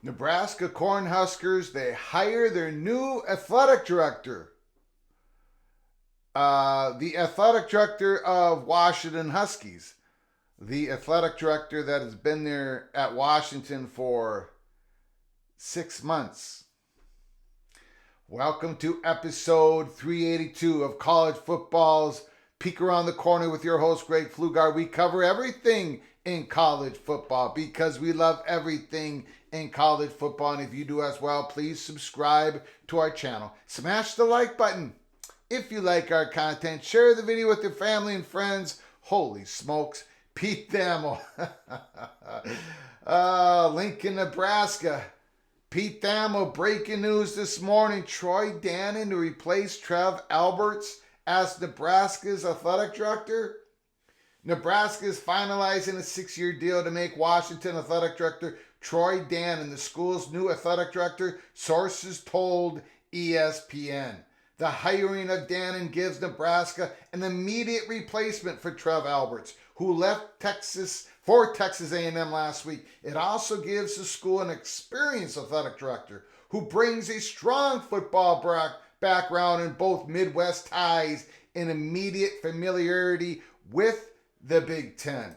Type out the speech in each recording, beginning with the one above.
Nebraska Cornhuskers, they hire their new athletic director. The athletic director of Washington Huskies. The athletic director that has been there at Washington for 6 months. Welcome to episode 382 of College Football's Peek Around the Corner with your host, Greg Pflugar. We cover everything in college football because we love everything in college football. And if you do as well, please subscribe to our channel. Smash the like button if you like our content. Share the video with your family and friends. Holy smokes, Pete Thamel. Lincoln, Nebraska. Pete Thamel, breaking news this morning. Troy Dannon to replace Trev Alberts as Nebraska's athletic director. Nebraska is finalizing a 6-year deal to make Washington athletic director Troy Dannon the school's new athletic director, sources told ESPN. The hiring of Dannon gives Nebraska an immediate replacement for Trev Alberts, who left Texas for Texas A&M last week. It also gives the school an experienced athletic director who brings a strong football background in both Midwest ties and immediate familiarity with the Big Ten.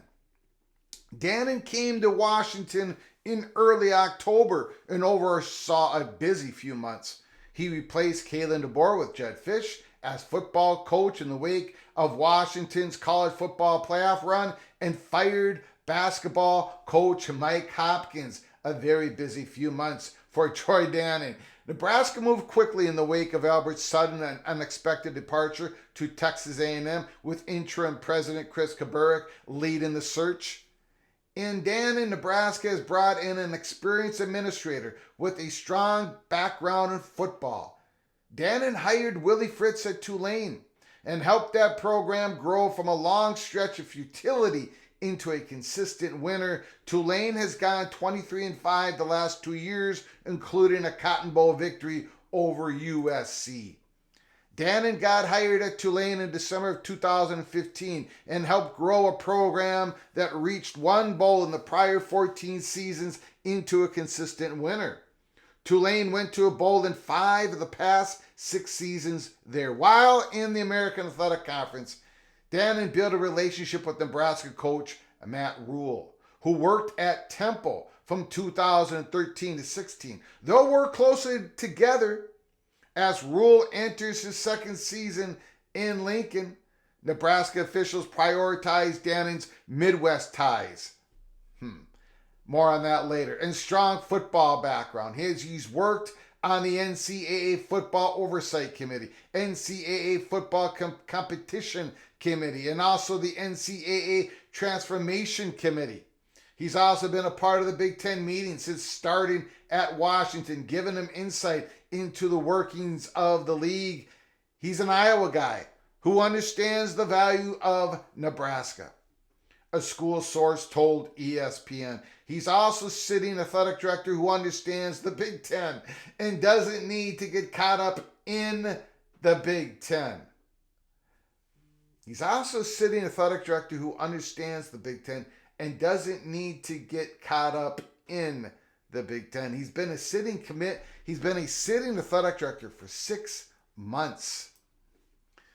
Dannon came to Washington in early October and oversaw a busy few months. He replaced Kalen DeBoer with Jed Fish as football coach in the wake of Washington's college football playoff run and fired basketball coach Mike Hopkins. A very busy few months for Troy Dannon. Nebraska moved quickly in the wake of Albert's sudden and unexpected departure to Texas A&M, with interim president Chris Kaburek leading the search. In Dannon, Nebraska has brought in an experienced administrator with a strong background in football. Dannon hired Willie Fritz at Tulane and helped that program grow from a long stretch of futility into a consistent winner. Tulane has gone 23-5 the last 2 years, including a Cotton Bowl victory over USC. Dannon got hired at Tulane in December of 2015 and helped grow a program that reached one bowl in the prior 14 seasons into a consistent winner. Tulane went to a bowl in 5 of the past 6 seasons there. While in the American Athletic Conference, Dannon built a relationship with Nebraska coach Matt Rhule, who worked at Temple from 2013 to 16. They'll work closely together as Rhule enters his second season in Lincoln. Nebraska officials prioritize Dannon's Midwest ties. More on that later. And strong football background. He's worked on the NCAA Football Oversight Committee, NCAA Football Competition Committee, and also the NCAA Transformation Committee. He's also been a part of the Big Ten meetings since starting at Washington, giving him insight into the workings of the league. He's an Iowa guy who understands the value of Nebraska, a school source told ESPN. He's also sitting athletic director who understands the Big Ten and doesn't need to get caught up in the Big Ten. He's also sitting athletic director who understands the Big Ten and doesn't need to get caught up in the Big Ten. He's been a sitting athletic director for 6 months.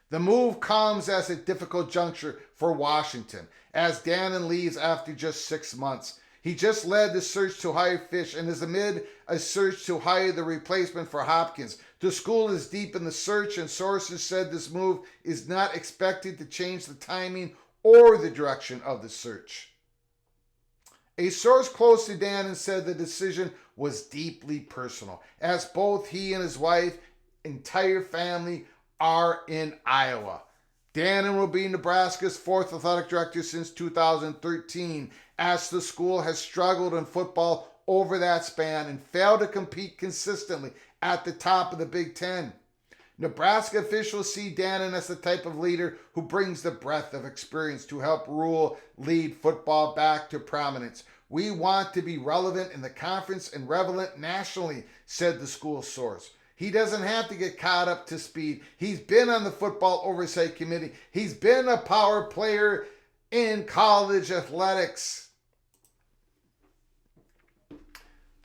The move comes as a difficult juncture for Washington, as Dannon leaves after just 6 months. He just led the search to hire Fish and is amid a search to hire the replacement for Hopkins. The school is deep in the search, and sources said this move is not expected to change the timing or the direction of the search. A source close to Dannon said the decision was deeply personal, as both he and his wife, entire family, are in Iowa. Dannon will be Nebraska's 4th athletic director since 2013, as the school has struggled in football over that span and failed to compete consistently at the top of the Big Ten. Nebraska officials see Dannon as the type of leader who brings the breadth of experience to help Rhule lead football back to prominence. We want to be relevant in the conference and relevant nationally, said the school source. He doesn't have to get caught up to speed. He's been on the Football Oversight Committee. He's been a power player in college athletics.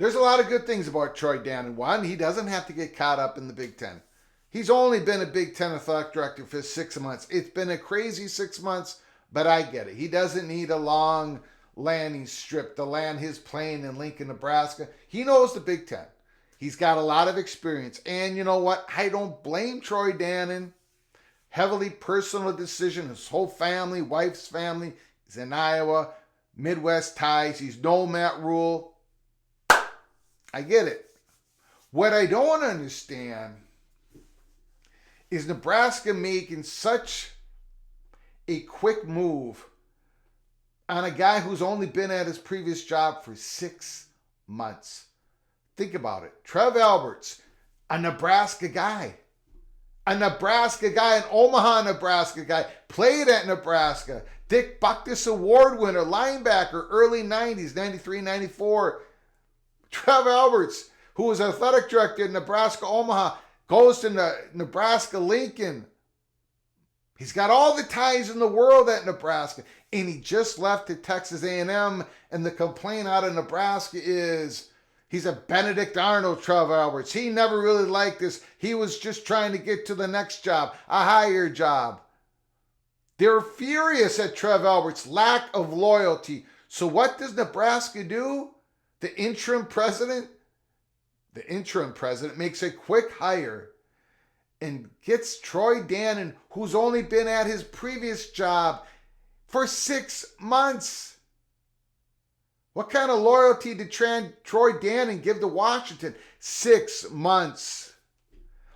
There's a lot of good things about Troy Dannon. One, he doesn't have to get caught up in the Big Ten. He's only been a Big Ten athletic director for 6 months. It's been a crazy 6 months, but I get it. He doesn't need a long landing strip to land his plane in Lincoln, Nebraska. He knows the Big Ten. He's got a lot of experience. And you know what? I don't blame Troy Dannon. Heavily personal decision. His whole family, wife's family, is in Iowa. Midwest ties. He's no Matt Rule. I get it. What I don't understand is Nebraska making such a quick move on a guy who's only been at his previous job for 6 months. Think about it. Trev Alberts, a Nebraska guy. A Nebraska guy, an Omaha, Nebraska guy, played at Nebraska. Dick Buckus Award winner, linebacker, early 90s, 93, 94. Trev Alberts, who was athletic director at Nebraska, Omaha, goes to Nebraska, Lincoln. He's got all the ties in the world at Nebraska, and he just left to Texas A&M, and the complaint out of Nebraska is he's a Benedict Arnold, Trev Alberts. He never really liked this. He was just trying to get to the next job, a higher job. They're furious at Trev Alberts' lack of loyalty. So what does Nebraska do? The interim president makes a quick hire and gets Troy Dannon, who's only been at his previous job for 6 months. What kind of loyalty did Troy Dannon give to Washington? 6 months.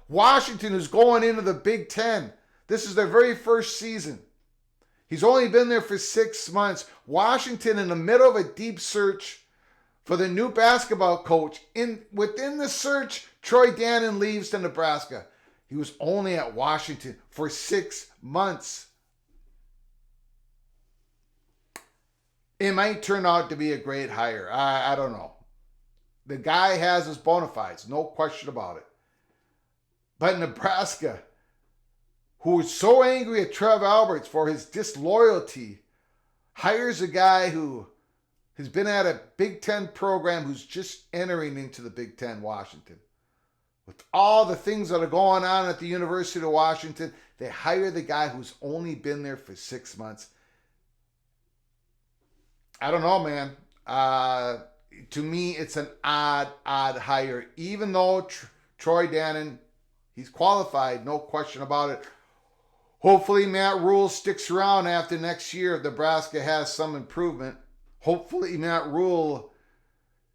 Washington is going into the Big Ten. This is their very first season. He's only been there for 6 months. Washington in the middle of a deep search for the new basketball coach. Within the search, Troy Dannon leaves to Nebraska. He was only at Washington for 6 months. It might turn out to be a great hire. I don't know. The guy has his bona fides, no question about it. But Nebraska, who is so angry at Trev Alberts for his disloyalty, hires a guy who has been at a Big Ten program who's just entering into the Big Ten, Washington. With all the things that are going on at the University of Washington, they hire the guy who's only been there for 6 months. I don't know, man. To me, it's an odd hire. Even though Troy Dannon, he's qualified, no question about it. Hopefully Matt Rule sticks around after next year if Nebraska has some improvement. Hopefully Matt Rule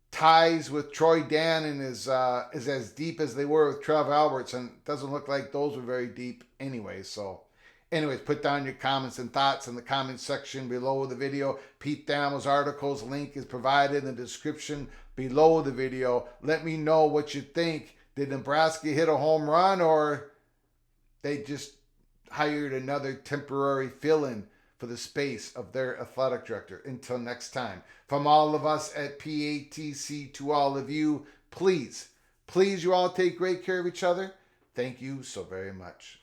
ties with Troy Dannon is as deep as they were with Trev Alberts, and it doesn't look like those were very deep anyway. So anyways, put down your comments and thoughts in the comment section below the video. Pete Thamel's articles link is provided in the description below the video. Let me know what you think. Did Nebraska hit a home run, or they just hired another temporary fill-in for the space of their athletic director? Until next time, from all of us at PATC to all of you, please you all take great care of each other. Thank you so very much.